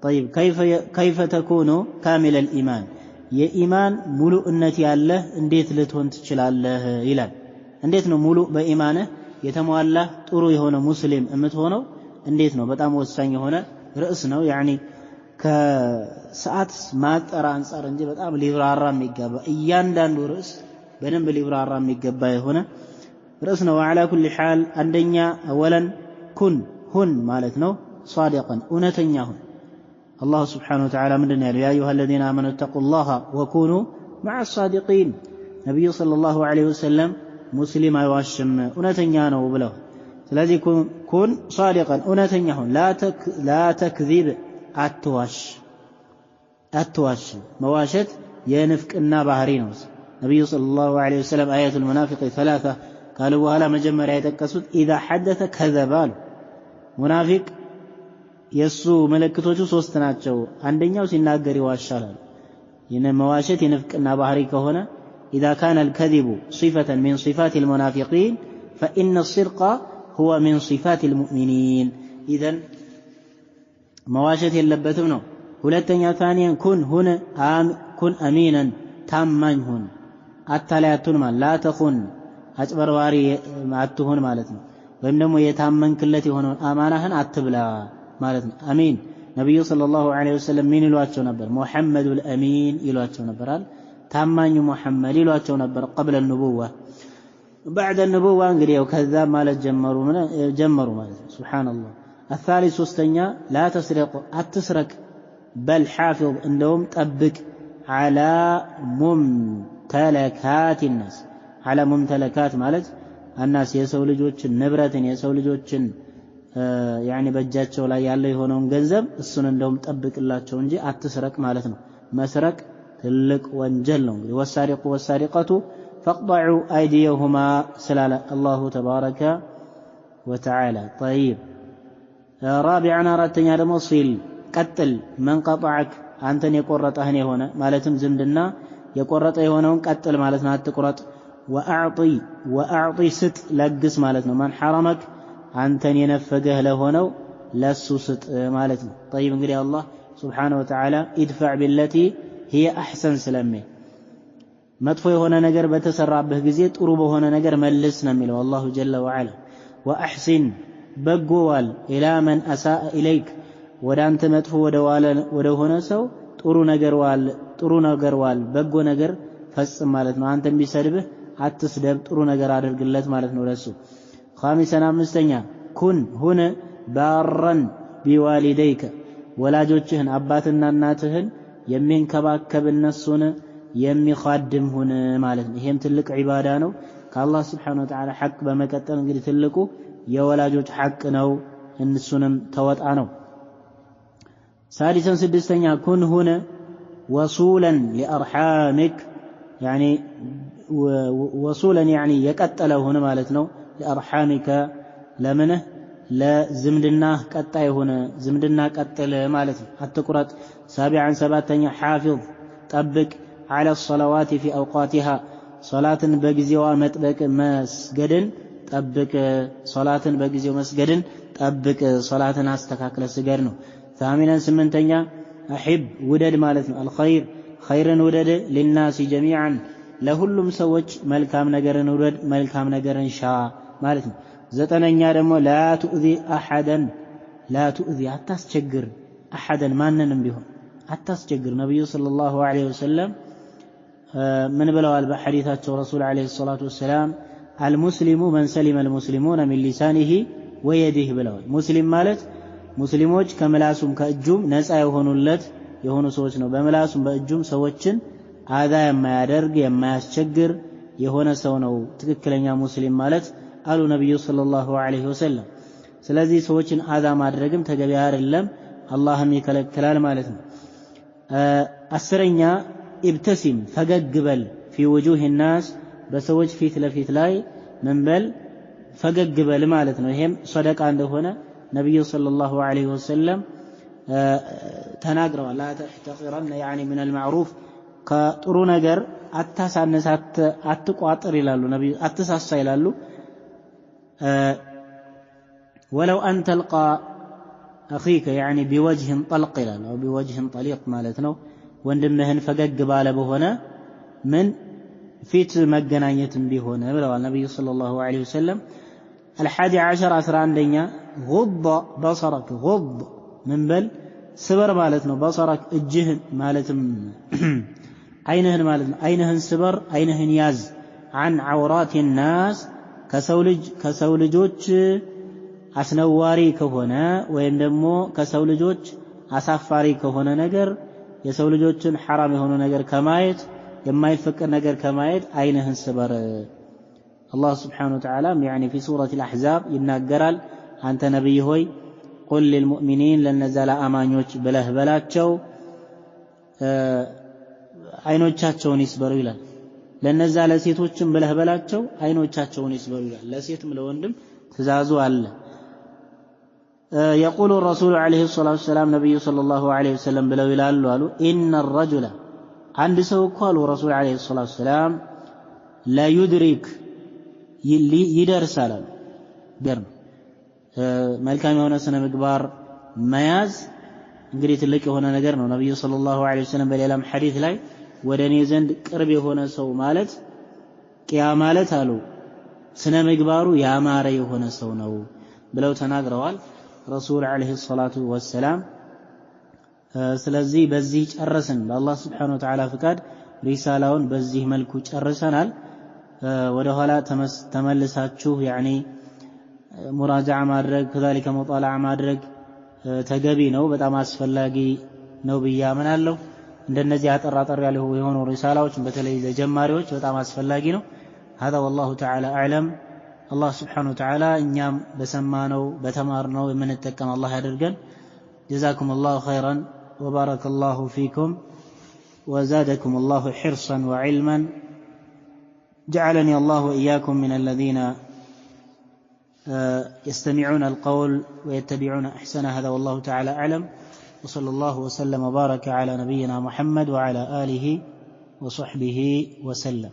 طيب كيف تكون كامل الإيمان የኢማን ሙሉእነት ያለህ እንዴት ልትሆን ትችላለህ ይላል እንዴት ነው ሙሉ በኢማንህ የተሟላ ጥሩ የሆነ ሙስሊም የምትሆነው እንዴት ነው በጣም ወሳኝ የሆነ ርዕስ ነው يعني ከሰዓት ማጠር አንፃር እንጂ በጣም ሊብራራ የሚገባ እያንዳንዱ ርዕስ በደንብ ሊብራራ የሚገባ የሆነ ርዕስ ነው على كل حال አንደኛ اولا ሁን ማለት ነው صادقا እውነተኛ ሁን الله سبحانه وتعالى من دنيا يا أيها الذين آمنوا اتقوا الله وكونوا مع الصادقين نبي صلى الله عليه وسلم مسلم يواشم أنتنيانه وبله الذي كن صادقا أنتنيه لا تكذب أتواش مواشت ينفك النابهرينوس نبي صلى الله عليه وسلم آية المنافق ثلاثة قالوا وهلا مجمع يتكسد إذا حدث كذبال منافق የሱ መለክቶቹ ሶስት ናቸው አንደኛው ሲናገር ይዋሻል የነ መዋሸት የንፍቅና ባህሪ ከሆነ اذا كان الكذب صفة من صفات المنافقين فإن الصدق هو من صفات المؤمنين اذا መዋሸት የለበትም ነው ሁለተኛ ثانيا كن امينا ታማኝ ሁን አታላያቱን ማለት لا تخن አጭበርባሪ አትሁን ማለት ነው ወይም ደግሞ የታመንክለት የሆነውን አማናህን አትብላ ማለት ነው አሚን ነብዩ ሰለላሁ ዐለይሂ ወሰለም ምን ይሏቸው ነበር ሙሐመዱል አሚን ይሏቸው ነበራል ታማኙ ሙሐመድ ይሏቸው ነበር قبل النبوة بعد النبوة እንግዲህ ከዛ ማለት ጀመሩ ማለት ነው سبحان الله الثالث ሶስተኛ لا تسرق بل حافظ እንደውም ጠብቅ على ممتلكات الناس على ممتلكات ማለት الناس የሰው ልጆችን ንብረትን የሰው ልጆችን يعني በእጃቸው ላይ ያለው የሆነውን ገንዘብ እሱን እንደውም ጠብቅላቸው እንጂ አትስረቅ ማለት ነው መስረቅ ትልቅ ወንጀል ነው እንግዲህ والسارق والسارقة فاقطعوا أيديهما سلال الله تبارك وتعالى طيب رابعا አራተኛ ደግሞ ሲል ቀጥል من قطعك አንተን የቆረጠህን የሆነ ማለትም ዝምድና የቆረጠ የሆነውን ቀጥል ማለት ነው አትቆረጥ وأعطي ስጥ ለግስ ማለት ነው من حرمك አንተን የነፈገህ ለሆነው ለሱ ስጥ ማለት ነው طيب እንግዲህ አላህ Subhanahu Wa Ta'ala ادفع بالتي هي احسن ስለሚል መጥፎ የሆነ ነገር በተሰራብህ ጊዜ ጥሩ በሆነ ነገር መልስ ነው የሚለው አላሁ ጀለ ወዐላ واحسن በጎዋል الى من اساء اليك ወደ አንተ መጥፎ ወደ ሆነ ሰው ጥሩ ነገር ዋል በጎ ነገር ፈጽም ማለት ነው አንተም ቢሰድብህ አትስደብ ጥሩ ነገር አድርግለት ማለት ነው ለሱ خامسا አምስተኛ ሁን ባረን ቢዋሊደይከ ወላጆችህን አባትና እናትህን የሚንከባከብ እነሱን የሚኻድም ሁን ማለት ነው ይሄም ትልቅ ዒባዳ ነው ከአላህ Subhanahu Wa Ta'ala ሐቅ በመቀጠል እንግዲህ ትልቁ የወላጆች ሐቅ ነው እነሱንም ተወጣ ነው ሳዲሰን ስድስተኛ ሁን ወሱለን لأرحامك يعني وصولا يعني يقتله هنا ማለት ነው لأرحامك لمنه لزمدنا ቀጣይ ሆነ ዝምድና ቀጥል ማለት ነው አትቁረጥ سابعا سباتኛ حافظ ጠብቅ على الصلوات في أوقاتها صلاة በጊዜዋ መጥበቅ መስገድን ጠብቅ صلاةን በጊዜው መስገድን ጠብቅ صلاةን አስተካክለ ስገድ ነው ثامنا ስምንተኛ أحب ውደድ ማለት ነው الخير خيرን ውደድ للناس جميعا ለሁሉም ሰዎች መልካም ነገርን ውደድ መልካም ነገርን ሻ ማለት ነው ዘጠነኛ ደግሞ لا تؤذي አታስቸግር أحدا ማንንም ቢሆን አታስቸግር ነብዩ ሰለላሁ ዐለይሂ ወሰለም ምን ብለዋል በሐዲታቸው ረሱል ዐለይሂ ሰላቱ ወሰላም المسلم من سلم المسلمون من لسانه ويده ብለዋል ሙስሊም ማለት ሙስሊሞች ከመላሱም ከእጁም ነፃ የሆኑ ሰዎች ነው በመላሱም በእጁም ሰዎችን አዛ የማያደርግ የማያስቸግር የሆነ ሰው ነው ትክክለኛ ሙስሊም ማለት አሉ ነብዩ ሰለላሁ ዐለይሂ ወሰለም ስለዚህ ሰዎችን አዛ ማድረግም ተገቢ አይደለም አላህም ይከለክላል ማለት ነው አስረኛ ابتسم ፈገግ በል في وجوه الناس በሰዎች ፊት ለፊት ላይ ምን በል ፈገግ በል ማለት ነው ይሄም ሰደቃ እንደሆነ ነብዩ ሰለላሁ ዐለይሂ ወሰለም ተናግረዋል لا تحتقرن يعني من المعروف ከጥሩ ነገር አታሳነሳት አትቋጥር ይላሉ ነብዩ አትሳሳ ይላሉ ولو أن تلقى أخيك يعني بوجه طلق أو بوجه طليق مالتنا وندمهن فقق بالبه هنا من فيت مجناية بهنا بلغ النبي صلى الله عليه وسلم 11 11 غض بصرك غض من بل سبر مالتنا بصرك الجهن مالتم عينهن مالتنا عينهن سبر عينهن ياز عن عورات الناس كسولجوج أسنواري كهنا وين دمو كسولجوج أسافاري كهنا نجر يسولجوجن حرام هنا نجر كمايت يما يفكر نجر كمايت عينهن سبر الله سبحانه وتعالى يعني في سورة الأحزاب ينقرال أنت نبي هوي قل للمؤمنين لن نزال أمانيوش بله بلاتشو عينوچاچون يسبروا ይላል ለነዛ ለሴቶችም በለህ በላቸው አይኖቻቸውን ይስበሩ ይላል ለሴትም ለወንድም ትእዛዙ አለ يقول الرسول عليه الصلاة والسلام نبي صلى الله عليه وسلم بلو ይላሉ አሉ إن الرجل عند ሰው እኮ አሉ رسول عليه الصلاة والسلام لا يدرك ይደርሳል ገርም መልካም የሆነ ስነ ምግባር መያዝ እንግዲህ ትልቅ የሆነ ነገር ነው ነብዩ ሰለላሁ ዐለይሂ ወሰለም በሌላም ሐዲስ ላይ ወደኔ ዘንድ ቅርብ የሆነ ሰው ማለት ቂያ ማለት አሉ ስነ ምግባሩ ያማረ የሆነ ሰው ነው ብለው ተናግረዋል ረሱል ዐለይሂ ሰላቱ ወሰላም ስለዚህ በዚህ ጨረስን በአላህ Subhanahu Wa Ta'ala ፍቃድ ሪሳላውን በዚህ መልኩ ጨርሰናል ወደ ኋላ ተመልሳችሁ يعني ሙራጃዓ ማድረግ كذلك مطالعه ማድረግ ተገቢ ነው በጣም አስፈላጊ ነው ብያምናለሁ እንደነዚህ አጠራጠር ያለው የሆኑ ሪሳላዎች በተለይ ለጀማሪዎች በጣም አስፈላጊ ነው هذا والله تعالى اعلم الله سبحانه وتعالى እኛም በሰማነው በተማርነው የምንጠቀም አላህ ያድርገን جزاكم الله خيرا وبارك الله فيكم وزادكم الله حرصا وعلما جعلني الله وإياكم من الذين يستمعون القول ويتبعون أحسنه هذا والله تعالى أعلم وصلى الله وسلم وبارك على نبينا محمد وعلى آله وصحبه وسلم